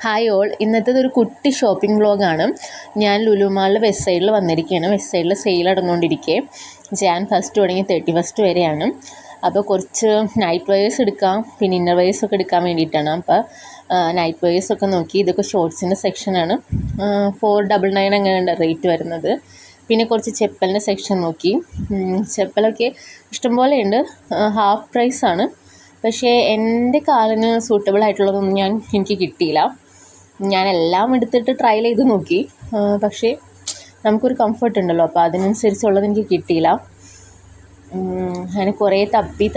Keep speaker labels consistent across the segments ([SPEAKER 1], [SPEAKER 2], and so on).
[SPEAKER 1] Hi all, ഇന്നത്തേത് ഒരു കുട്ടി shopping വ്ളോഗാണ്. ഞാൻ ലുലു മാളിൽ വെസ്റ്റ് സൈഡിൽ വന്നിരിക്കുകയാണ്. വെസ്റ്റ് സൈഡിൽ സെയിൽ നടന്നുകൊണ്ടിരിക്കുക. ജാൻ 1 തുടങ്ങി 31 വരെയാണ്. അപ്പോൾ കുറച്ച് നൈറ്റ് വെയേഴ്സ് എടുക്കാം, പിന്നെ ഇന്നർ വെയേഴ്സ് ഒക്കെ എടുക്കാൻ വേണ്ടിയിട്ടാണ്. അപ്പോൾ നൈറ്റ് വെയേഴ്സ് ഒക്കെ നോക്കി. ഇതൊക്കെ ഷോർട്സിൻ്റെ സെക്ഷനാണ്. 499 അങ്ങനെയുണ്ട് റേറ്റ് വരുന്നത്. പിന്നെ കുറച്ച് ചെപ്പലിൻ്റെ സെക്ഷൻ നോക്കി. ചെപ്പലൊക്കെ ഇഷ്ടംപോലെ ഉണ്ട്, ഹാഫ് പ്രൈസാണ്. പക്ഷേ എൻ്റെ കാലിന് സൂട്ടബിൾ ആയിട്ടുള്ളതൊന്നും എനിക്ക് കിട്ടിയില്ല. ഞാനെല്ലാം എടുത്തിട്ട് ട്രയൽ ചെയ്ത് നോക്കി, പക്ഷേ നമുക്കൊരു കംഫർട്ട് ഉണ്ടല്ലോ, അപ്പോൾ അതിനനുസരിച്ചുള്ളത് എനിക്ക് കിട്ടിയില്ല. അങ്ങനെ കുറേ തപ്പി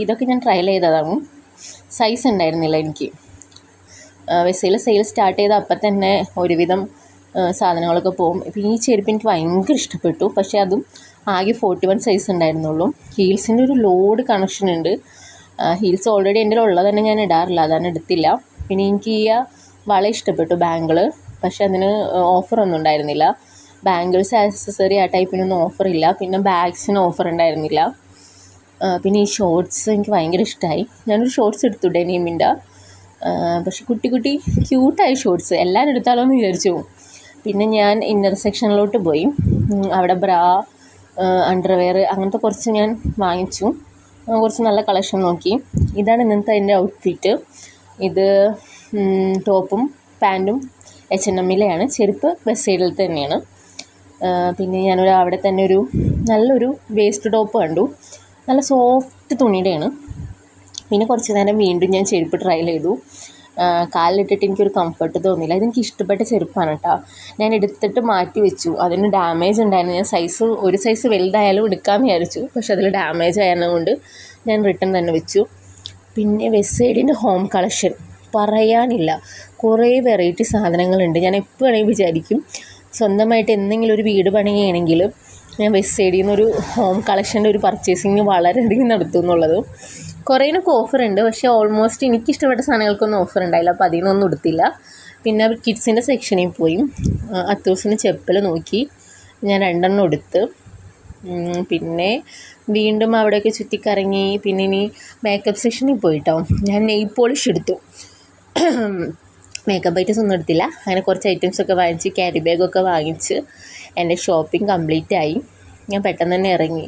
[SPEAKER 1] ഇതൊക്കെ ഞാൻ ട്രയൽ ചെയ്തതാണ്. സൈസ് ഉണ്ടായിരുന്നില്ല എനിക്ക്. വെസയിൽ സെയിൽ സ്റ്റാർട്ട് ചെയ്ത അപ്പം തന്നെ ഒരുവിധം സാധനങ്ങളൊക്കെ പോകും. ഇപ്പം ഈ ചെരുപ്പ് എനിക്ക് ഭയങ്കര ഇഷ്ടപ്പെട്ടു, പക്ഷേ അതും ആകെ 41 സൈസ് ഉണ്ടായിരുന്നുള്ളൂ. ഹീൽസിൻ്റെ ഒരു ലോഡ് കണക്ഷൻ ഉണ്ട്. ഹീൽസ് ഓൾറെഡി എൻ്റെ ഉള്ളത് തന്നെ ഞാൻ ഇടാറില്ല, അതാണ് എടുത്തില്ല. പിന്നെ എനിക്ക് ഈ വള ഇഷ്ടപ്പെട്ടു, ബാങ്കിൾ. പക്ഷേ അതിന് ഓഫറൊന്നും ഉണ്ടായിരുന്നില്ല. ബാങ്കിൾസ് ആക്സസറി ആ ടൈപ്പിനൊന്നും ഓഫറില്ല. പിന്നെ ബാഗ്സിന് ഓഫർ ഉണ്ടായിരുന്നില്ല. പിന്നെ ഈ ഷോർട്സ് എനിക്ക് ഭയങ്കര ഇഷ്ടമായി. ഞാനൊരു ഷോർട്സ് എടുത്തു ഡെനിമിൻ്റെ. പക്ഷെ കുട്ടി ക്യൂട്ടായ ഷോർട്സ്, എല്ലാവരും എടുത്താലോ എന്ന് വിചാരിച്ചു. പിന്നെ ഞാൻ ഇന്നർ സെക്ഷനിലോട്ട് പോയി. അവിടെ ബ്രാ, അണ്ടർവെയർ അങ്ങനത്തെ കുറച്ച് ഞാൻ വാങ്ങിച്ചു. കുറച്ച് നല്ല കളക്ഷൻ നോക്കി. ഇതാണ് ഇന്നത്തെ എൻ്റെ ഔട്ട്ഫിറ്റ്. ഇത് ടോപ്പും പാൻറ്റും H&Mയിലെയാണ്. ചെരുപ്പ് വെസ്റ്റ് സൈഡിൽ തന്നെയാണ്. പിന്നെ അവിടെ തന്നെ ഒരു നല്ലൊരു വേസ്റ്റ് ടോപ്പ് കണ്ടു, നല്ല സോഫ്റ്റ് തുണിയുടെയാണ്. പിന്നെ കുറച്ച് നേരം വീണ്ടും ഞാൻ ചെരുപ്പ് ട്രയൽ ചെയ്തു. കാലിലിട്ടിട്ട് എനിക്കൊരു കംഫർട്ട് തോന്നിയില്ല. ഇതെനിക്ക് ഇഷ്ടപ്പെട്ട ചെരുപ്പാണ് കേട്ടോ. ഞാൻ എടുത്തിട്ട് മാറ്റി വെച്ചു. അതിന് ഡാമേജ് ഉണ്ടായിരുന്നു. ഞാൻ ഒരു സൈസ് വലുതായാലും എടുക്കാമെന്ന് വിചാരിച്ചു, പക്ഷെ അതിൽ ഡാമേജ് ആയതുകൊണ്ട് ഞാൻ റിട്ടേൺ തന്നെ വെച്ചു. പിന്നെ വെസ്റ്റ് സൈഡിൻ്റെ ഹോം കളക്ഷൻ പറയാനില്ല, കുറേ വെറൈറ്റി സാധനങ്ങളുണ്ട്. ഞാൻ എപ്പോഴാണെങ്കിൽ വിചാരിക്കും സ്വന്തമായിട്ട് എന്തെങ്കിലും ഒരു വീട് പണിയുകയാണെങ്കിൽ ഞാൻ വെസ്റ്റ് സൈഡിൽ നിന്നൊരു ഹോം കളക്ഷൻ്റെ ഒരു പർച്ചേസിങ് വളരെയധികം നടത്തും എന്നുള്ളത്. കുറേനൊക്കെ ഓഫറുണ്ട്, പക്ഷേ ഓൾമോസ്റ്റ് എനിക്കിഷ്ടപ്പെട്ട സാധനങ്ങൾക്കൊന്നും ഓഫർ ഉണ്ടായില്ല, അപ്പോൾ അതിൽ നിന്നൊന്നും എടുത്തില്ല. പിന്നെ കിഡ്സിൻ്റെ സെക്ഷനിൽ പോയി അത്തൂസിന് ചെപ്പൽ നോക്കി. ഞാൻ 2 എണ്ണം എടുത്ത്. പിന്നെ വീണ്ടും അവിടെയൊക്കെ ചുറ്റിക്കറങ്ങി. പിന്നെ ഇനി മേക്കപ്പ് സെക്ഷനിൽ പോയിട്ടോ. ഞാൻ നെയിൽ പോളിഷ് എടുത്തു. മേക്കപ്പ് ഐറ്റംസ് ഒന്നും എടുത്തില്ല. അങ്ങനെ കുറച്ച് ഐറ്റംസൊക്കെ വാങ്ങിച്ച്, ക്യാരി ബാഗൊക്കെ വാങ്ങിച്ച് എൻ്റെ ഷോപ്പിംഗ് കംപ്ലീറ്റ് ആയി. ഞാൻ പെട്ടെന്ന് തന്നെ ഇറങ്ങി.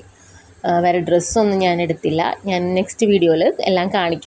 [SPEAKER 1] വേറെ ഡ്രസ്സൊന്നും ഞാൻ എടുത്തില്ല. ഞാൻ നെക്സ്റ്റ് വീഡിയോയിൽ എല്ലാം കാണിക്കാം.